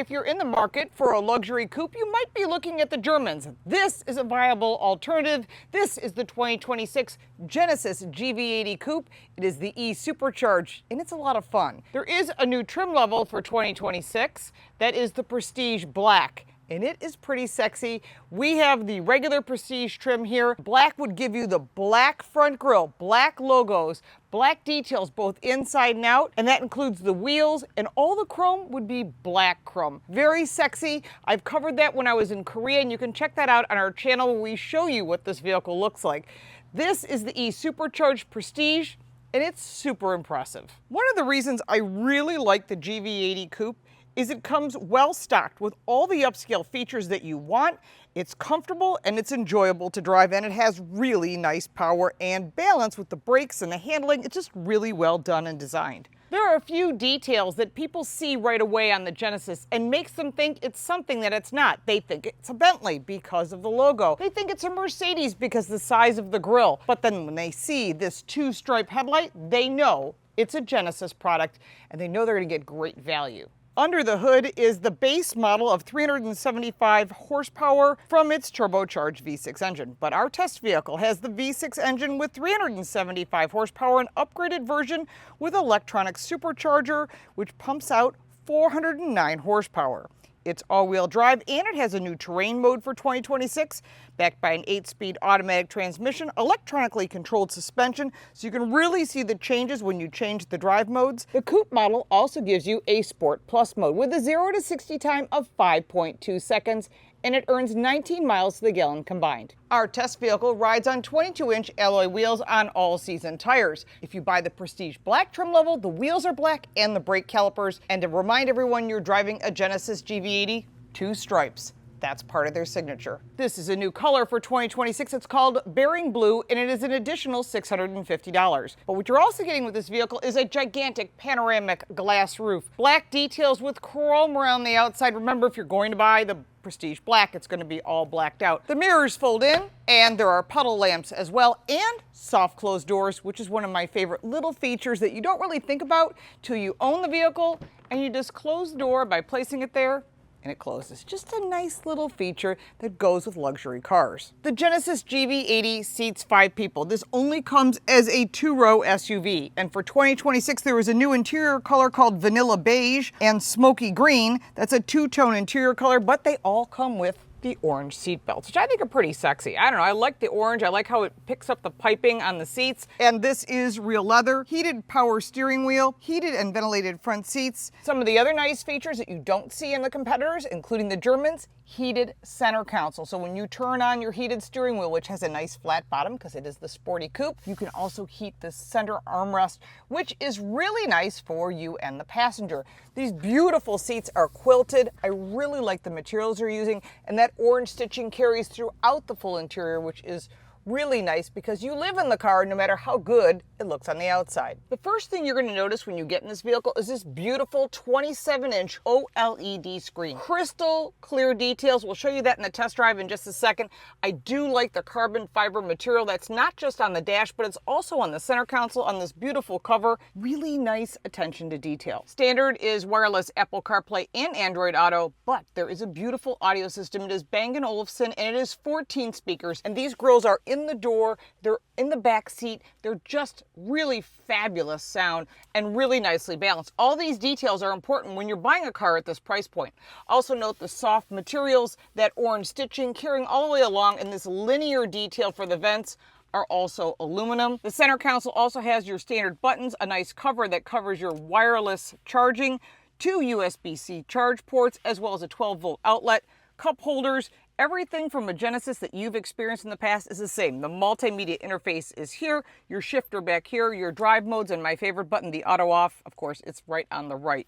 If you're in the market for a luxury coupe, you might be looking at the Germans. This is a viable alternative. This is the 2026 Genesis GV80 Coupe. It is the E-Supercharged, and it's a lot of fun. There is a new trim level for 2026. That is the Prestige Black, and it is pretty sexy. We have the regular Prestige trim here. Black would give you the black front grille, black logos, black details both inside and out, and that includes the wheels, and all the chrome would be black chrome. Very sexy. I've covered that when I was in Korea, and you can check that out on our channel where we show you what this vehicle looks like. This is the E-Supercharged Prestige, and it's super impressive. One of the reasons I really like the GV80 Coupe is it comes well stocked with all the upscale features that you want. It's comfortable and it's enjoyable to drive, and it has really nice power and balance with the brakes and the handling. It's just really well done and designed. There are a few details that people see right away on the Genesis and makes them think it's something that it's not. They think it's a Bentley because of the logo. They think it's a Mercedes because of the size of the grille. But then when they see this two-stripe headlight, they know it's a Genesis product, and they know they're going to get great value. Under the hood is the base model of 375 horsepower from its turbocharged V6 engine. But our test vehicle has the V6 engine with 375 horsepower, an upgraded version with electronic supercharger, which pumps out 409 horsepower. It's all-wheel drive, and it has a new terrain mode for 2026, backed by an 8-speed automatic transmission, electronically controlled suspension, so you can really see the changes when you change the drive modes. The coupe model also gives you a Sport Plus mode with a 0 to 60 time of 5.2 seconds, and it earns 19 miles to the gallon combined. Our test vehicle rides on 22-inch alloy wheels on all-season tires. If you buy the Prestige Black trim level, the wheels are black and the brake calipers. And to remind everyone you're driving a Genesis GV80, 2 stripes. That's part of their signature. This is a new color for 2026. It's called Bearing Blue, and it is an additional $650. But what you're also getting with this vehicle is a gigantic panoramic glass roof. Black details with chrome around the outside. Remember, if you're going to buy the Prestige Black, it's going to be all blacked out. The mirrors fold in, and there are puddle lamps as well, and soft closed doors, which is one of my favorite little features that you don't really think about till you own the vehicle, and you just close the door by placing it there, and it closes. Just a nice little feature that goes with luxury cars. The Genesis GV80 seats 5 people. This only comes as a 2-row SUV. And for 2026, there is a new interior color called Vanilla Beige and Smoky Green. That's a 2-tone interior color, but they all come with the orange seat belts, which I think are pretty sexy. I don't know, I like the orange. I like how it picks up the piping on the seats. And this is real leather, heated power steering wheel, heated and ventilated front seats. Some of the other nice features that you don't see in the competitors, including the Germans, heated center console. So when you turn on your heated steering wheel, which has a nice flat bottom because it is the sporty coupe, you can also heat the center armrest, which is really nice for you and the passenger. These beautiful seats are quilted. I really like the materials they're using, and that orange stitching carries throughout the full interior, which is really nice because you live in the car no matter how good it looks on the outside. The first thing you're going to notice when you get in this vehicle is this beautiful 27-inch OLED screen. Crystal clear details. We'll show you that in the test drive in just a second. I do like the carbon fiber material that's not just on the dash, but it's also on the center console on this beautiful cover. Really nice attention to detail. Standard is wireless Apple CarPlay and Android Auto, but there is a beautiful audio system. It is Bang & Olufsen, and it is 14 speakers, and these grills are in the door, they're in the back seat. They're just really fabulous sound and really nicely balanced. All these details are important when you're buying a car at this price point. Also note the soft materials, that orange stitching carrying all the way along, and this linear detail for the vents are also aluminum. The center console also has your standard buttons, a nice cover that covers your wireless charging, 2 USB-C charge ports, as well as a 12-volt outlet, cup holders. Everything from a Genesis that you've experienced in the past is the same. The multimedia interface is here, your shifter back here, your drive modes, and my favorite button, the auto off. Of course, it's right on the right.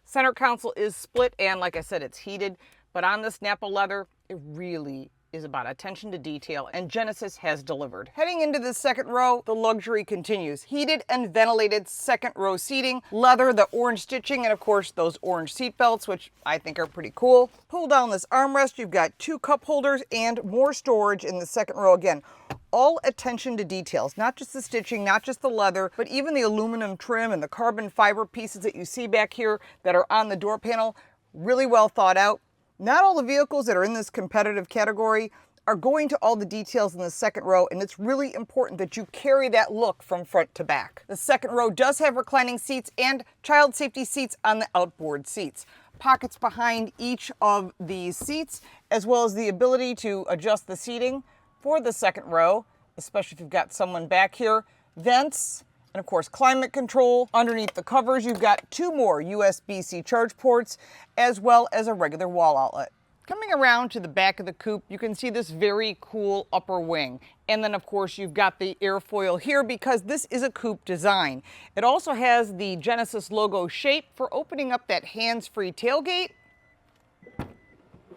Center console is split, and like I said, it's heated, but on this Nappa leather, it really is about attention to detail, and Genesis has delivered. Heading into the second row, the luxury continues. Heated and ventilated second row seating, leather, the orange stitching, and of course those orange seat belts, which I think are pretty cool. Pull down this armrest, you've got 2 cup holders and more storage in the second row again. All attention to details, not just the stitching, not just the leather, but even the aluminum trim and the carbon fiber pieces that you see back here that are on the door panel. really well thought out. Not all the vehicles that are in this competitive category are going to all the details in the second row, and it's really important that you carry that look from front to back. The second row does have reclining seats and child safety seats on the outboard seats. Pockets behind each of these seats, as well as the ability to adjust the seating for the second row, especially if you've got someone back here. Vents, and of course climate control. Underneath the covers, you've got 2 more USB-C charge ports, as well as a regular wall outlet. Coming around to the back of the coupe, you can see this very cool upper wing. And then of course you've got the airfoil here because this is a coupe design. It also has the Genesis logo shape for opening up that hands-free tailgate.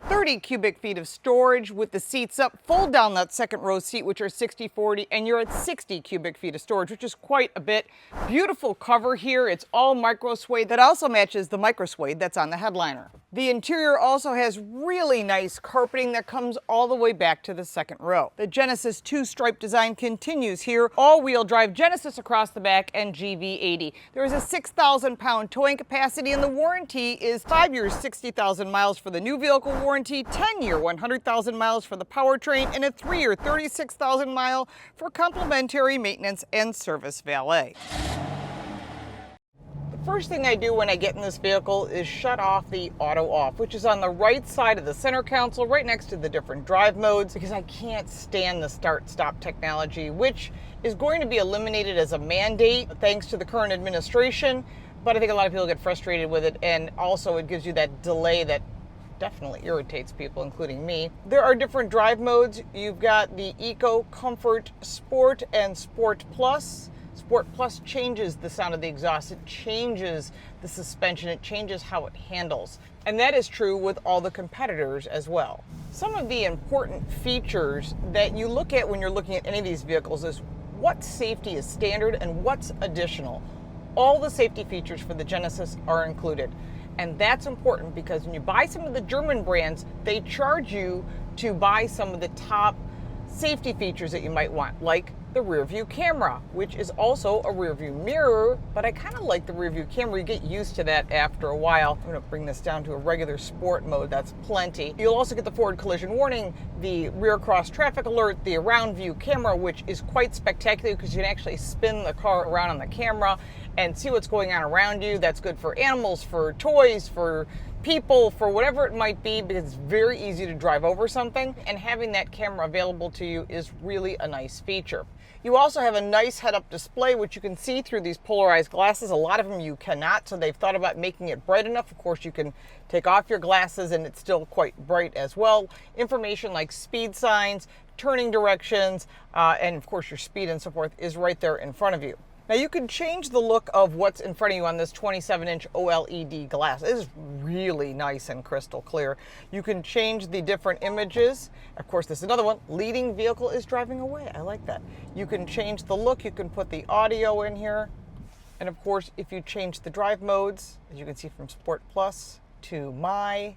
30 cubic feet of storage with the seats up. Fold down that second row seat, which are 60/40, and you're at 60 cubic feet of storage, which is quite a bit. Beautiful cover here. It's all micro suede. That also matches the micro suede that's on the headliner. The interior also has really nice carpeting that comes all the way back to the second row. The Genesis 2-stripe design continues here. All-wheel drive Genesis across the back and GV80. There is a 6,000-pound towing capacity, and the warranty is 5 years, 60,000 miles for the new vehicle warranty, 10-year, 100,000 miles for the powertrain, and a 3-year, 36,000 mile for complimentary maintenance and service valet. First thing I do when I get in this vehicle is shut off the auto off, which is on the right side of the center console, right next to the different drive modes, because I can't stand the start-stop technology, which is going to be eliminated as a mandate thanks to the current administration. But I think a lot of people get frustrated with it, and also it gives you that delay that definitely irritates people, including me. There are different drive modes. You've got the Eco, Comfort, Sport, and Sport Plus. Sport Plus changes the sound of the exhaust, it changes the suspension, it changes how it handles. And that is true with all the competitors as well. Some of the important features that you look at when you're looking at any of these vehicles is what safety is standard and what's additional. All the safety features for the Genesis are included. And that's important because when you buy some of the German brands, they charge you to buy some of the top safety features that you might want, like the rear view camera, which is also a rear view mirror, but I kind of like the rear view camera. You get used to that after a while. I'm going to bring this down to a regular sport mode. That's plenty. You'll also get the forward collision warning, the rear cross traffic alert, the around view camera, which is quite spectacular because you can actually spin the car around on the camera and see what's going on around you. That's good for animals, for toys, for people, for whatever it might be, because it's very easy to drive over something, and having that camera available to you is really a nice feature. You also have a nice head-up display, which you can see through these polarized glasses. A lot of them you cannot, so they've thought about making it bright enough. Of course, you can take off your glasses and it's still quite bright as well. Information like speed signs, turning directions, and of course your speed and so forth is right there in front of you. Now you can change the look of what's in front of you on this 27-inch OLED glass. It is really nice and crystal clear. You can change the different images. Of course, this is another one. Leading vehicle is driving away. I like that. You can change the look. You can put the audio in here. And of course, if you change the drive modes, as you can see from Sport Plus to My,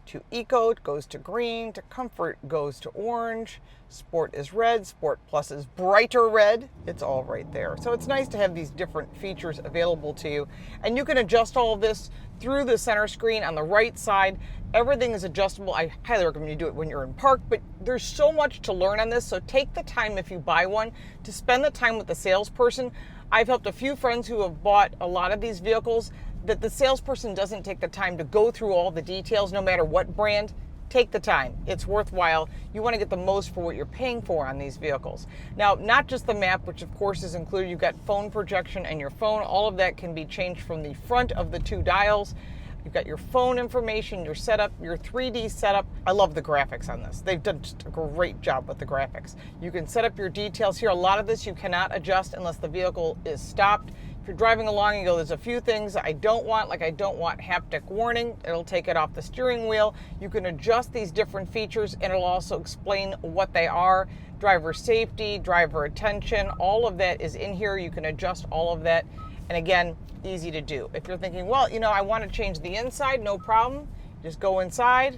to Eco, it goes to green, to Comfort goes to orange, Sport is red, Sport Plus is brighter red. It's all right there. So it's nice to have these different features available to you. And you can adjust all of this through the center screen on the right side. Everything is adjustable. I highly recommend you do it when you're in park, but there's so much to learn on this. So take the time, if you buy one, to spend the time with the salesperson. I've helped a few friends who have bought a lot of these vehicles that the salesperson doesn't take the time to go through all the details, no matter what brand. Take the time. It's worthwhile. You want to get the most for what you're paying for on these vehicles. Now, not just the map, which of course is included. You've got phone projection and your phone. All of that can be changed from the front of the 2 dials. You've got your phone information, your setup, your 3D setup. I love the graphics on this. They've done just a great job with the graphics. You can set up your details here. A lot of this you cannot adjust unless the vehicle is stopped. If you're driving along and you go, there's a few things I don't want, like I don't want haptic warning. It'll take it off the steering wheel. You can adjust these different features and it'll also explain what they are. Driver safety, driver attention, all of that is in here. You can adjust all of that. And again, easy to do. If you're thinking, well, you know, I want to change the inside, no problem. Just go inside.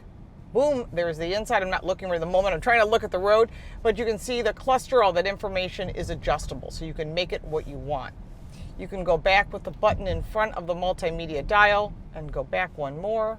Boom, there's the inside. I'm not looking right at the moment. I'm trying to look at the road, but you can see the cluster, all that information is adjustable. So you can make it what you want. You can go back with the button in front of the multimedia dial and go back one more.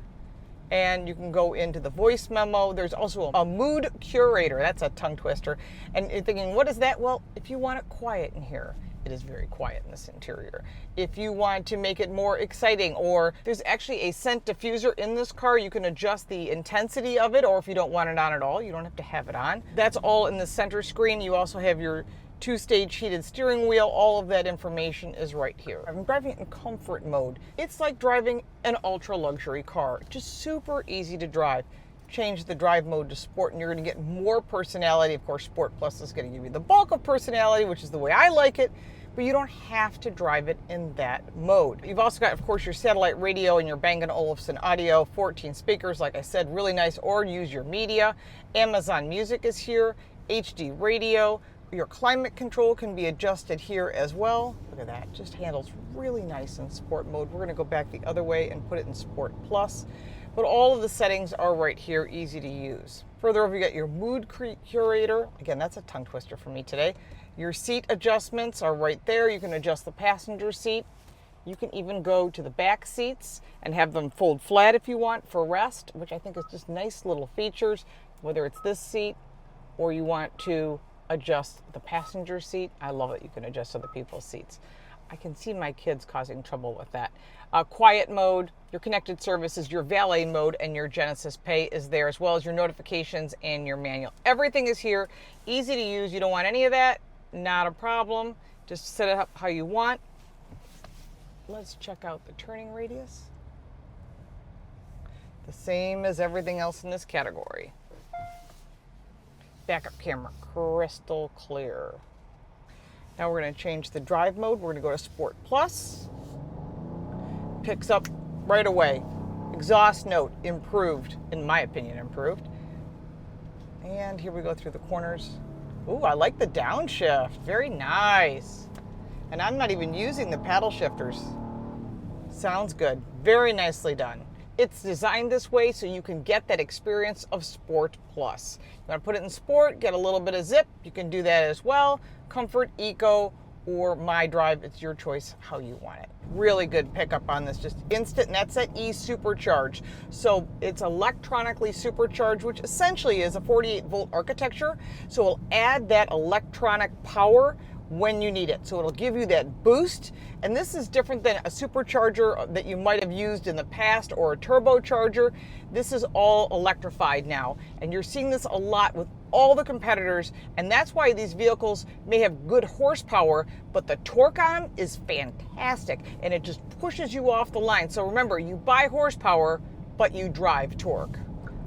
And you can go into the voice memo. There's also a mood curator. That's a tongue twister. And you're thinking, what is that? Well, if you want it quiet in here, it is very quiet in this interior. If you want to make it more exciting, or there's actually a scent diffuser in this car, you can adjust the intensity of it, or if you don't want it on at all, you don't have to have it on. That's all in the center screen. You also have your 2-stage heated steering wheel. All of that information is right here. I'm driving in comfort mode. It's like driving an ultra luxury car, just super easy to drive. Change the drive mode to sport and you're going to get more personality. Of course, Sport Plus is going to give you the bulk of personality, which is the way I like it, but you don't have to drive it in that mode. You've also got, of course, your satellite radio and your Bang & Olufsen audio, 14 speakers, like I said, really nice, or use your media. Amazon Music is here, HD radio. Your climate control can be adjusted here as well. Look at that, just handles really nice in sport mode. We're gonna go back the other way and put it in Sport Plus. But all of the settings are right here, easy to use. Further over, you got your mood curator. Again, that's a tongue twister for me today. Your seat adjustments are right there. You can adjust the passenger seat. You can even go to the back seats and have them fold flat if you want for rest, which I think is just nice little features, whether it's this seat or you want to adjust the passenger seat. I love it. You can adjust other people's seats. I can see my kids causing trouble with that. Quiet mode, your connected services, your valet mode, and your Genesis Pay is there, as well as your notifications and your manual. Everything is here, easy to use. You don't want any of that, not a problem. Just set it up how you want. Let's check out the turning radius. The same as everything else in this category. Backup camera, crystal clear. Now we're going to change the drive mode. We're going to go to Sport Plus. Picks up right away. Exhaust note, improved, in my opinion, improved. And here we go through the corners. Ooh, I like the downshift, very nice. And I'm not even using the paddle shifters. Sounds good, very nicely done. It's designed this way so you can get that experience of Sport Plus. You want to put it in Sport, get a little bit of zip, you can do that as well. Comfort, Eco, or My Drive, it's your choice how you want it. Really good pickup on this, just instant, and that's that E-Supercharge. So it's electronically supercharged, which essentially is a 48-volt architecture. So it'll add that electronic power when you need it. So it'll give you that boost. And this is different than a supercharger that you might have used in the past or a turbocharger. This is all electrified now. And you're seeing this a lot with all the competitors. And that's why these vehicles may have good horsepower, but the torque on them is fantastic. And it just pushes you off the line. So remember, you buy horsepower, but you drive torque.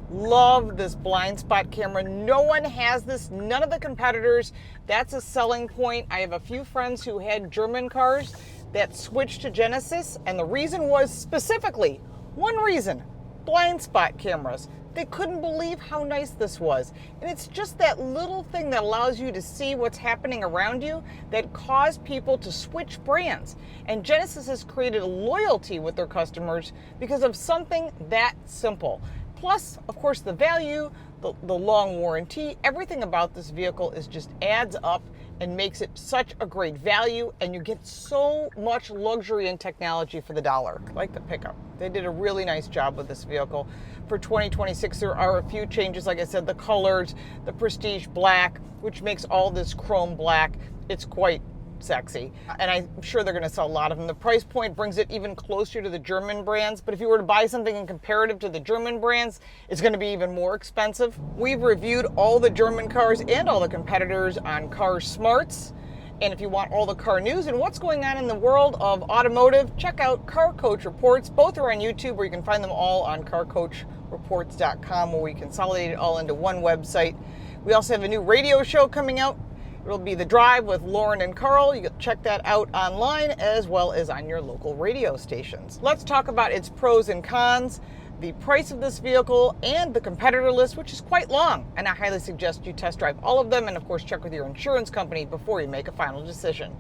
Love this blind spot camera. No one has this, none of the competitors. That's a selling point. I have a few friends who had German cars that switched to Genesis, and the reason was specifically, one reason, blind spot cameras. They couldn't believe how nice this was. And it's just that little thing that allows you to see what's happening around you that caused people to switch brands. And Genesis has created a loyalty with their customers because of something that simple. Plus, of course, the value, the long warranty, everything about this vehicle is just adds up and makes it such a great value, and you get so much luxury and technology for the dollar. Like the pickup. They did a really nice job with this vehicle. For 2026, there are a few changes. Like I said, the colors, the Prestige Black, which makes all this chrome black. It's quite sexy, and I'm sure they're going to sell a lot of them. The price point brings it even closer to the German brands, but if you were to buy something in comparative to the German brands, it's going to be even more expensive. We've reviewed all the German cars and all the competitors on Car Smarts, and if you want all the car news and what's going on in the world of automotive, check out Car Coach Reports. Both are on YouTube, where you can find them all on carcoachreports.com, where we consolidate it all into one website. We also have a new radio show coming out. It'll be The Drive with Lauren and Carl. You can check that out online as well as on your local radio stations. Let's talk about its pros and cons, the price of this vehicle, and the competitor list, which is quite long. And I highly suggest you test drive all of them, and of course check with your insurance company before you make a final decision.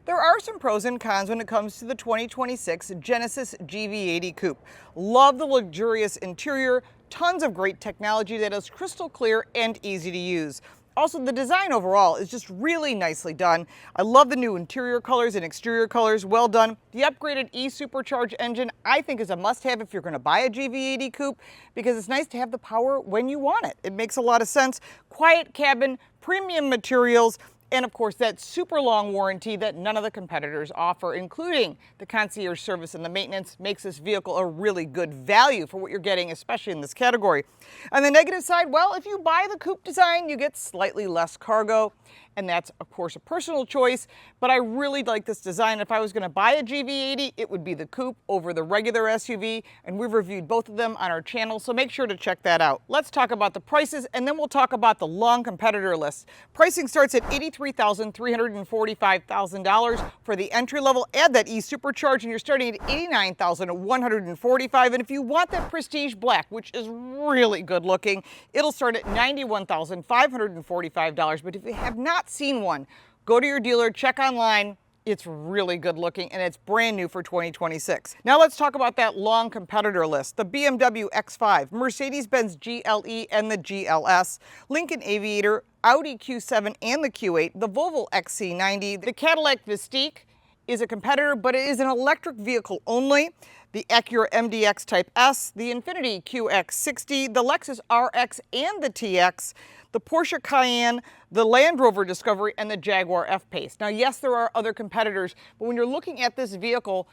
There are some pros and cons when it comes to the 2026 Genesis GV80 Coupe. Love the luxurious interior, tons of great technology that is crystal clear and easy to use. Also, the design overall is just really nicely done. I love the new interior colors and exterior colors, well done. The upgraded E-Supercharged engine I think is a must-have if you're going to buy a GV80 Coupe, because it's nice to have the power when you want it. It makes a lot of sense. Quiet cabin, premium materials, and of course that super long warranty that none of the competitors offer, including the concierge service and the maintenance, makes this vehicle a really good value for what you're getting, especially in this category. On the negative side, well, if you buy the coupe design, you get slightly less cargo, and that's of course a personal choice, but I really like this design. If I was going to buy a GV80, it would be the coupe over the regular SUV, and we've reviewed both of them on our channel, so make sure to check that out. Let's talk about the prices, and then we'll talk about the long competitor list. Pricing starts at $83,345,000 for the entry level. Add that E-Supercharge and you're starting at $89,145, and if you want that prestige black, which is really good looking, it'll start at $91,545. But if you have not seen one, go to your dealer, check online. It's really good looking, and it's brand new for 2026. Now let's talk about that long competitor list. The BMW X5, Mercedes-Benz GLE and the GLS, Lincoln Aviator, Audi Q7 and the Q8, the Volvo XC90, the Cadillac Vistique is a competitor, but it is an electric vehicle only. The Acura MDX Type S, the Infiniti QX60, the Lexus RX and the TX, the Porsche Cayenne, the Land Rover Discovery, and the Jaguar F-Pace. Now, yes, there are other competitors, but when you're looking at this vehicle,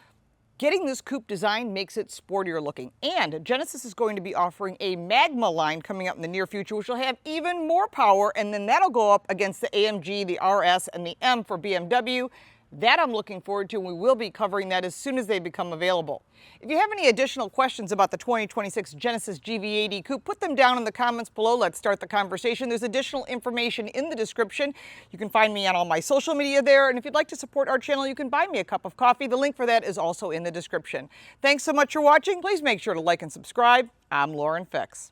getting this coupe design makes it sportier looking. And Genesis is going to be offering a Magma line coming up in the near future, which will have even more power, and then that'll go up against the AMG, the RS, and the M for BMW. That I'm looking forward to, and we will be covering that as soon as they become available. If you have any additional questions about the 2026 Genesis GV80 Coupe, put them down in the comments below. Let's start the conversation. There's additional information in the description. You can find me on all my social media there, and if you'd like to support our channel, you can buy me a cup of coffee. The link for that is also in the description. Thanks so much for watching. Please make sure to like and subscribe. I'm Lauren Fix.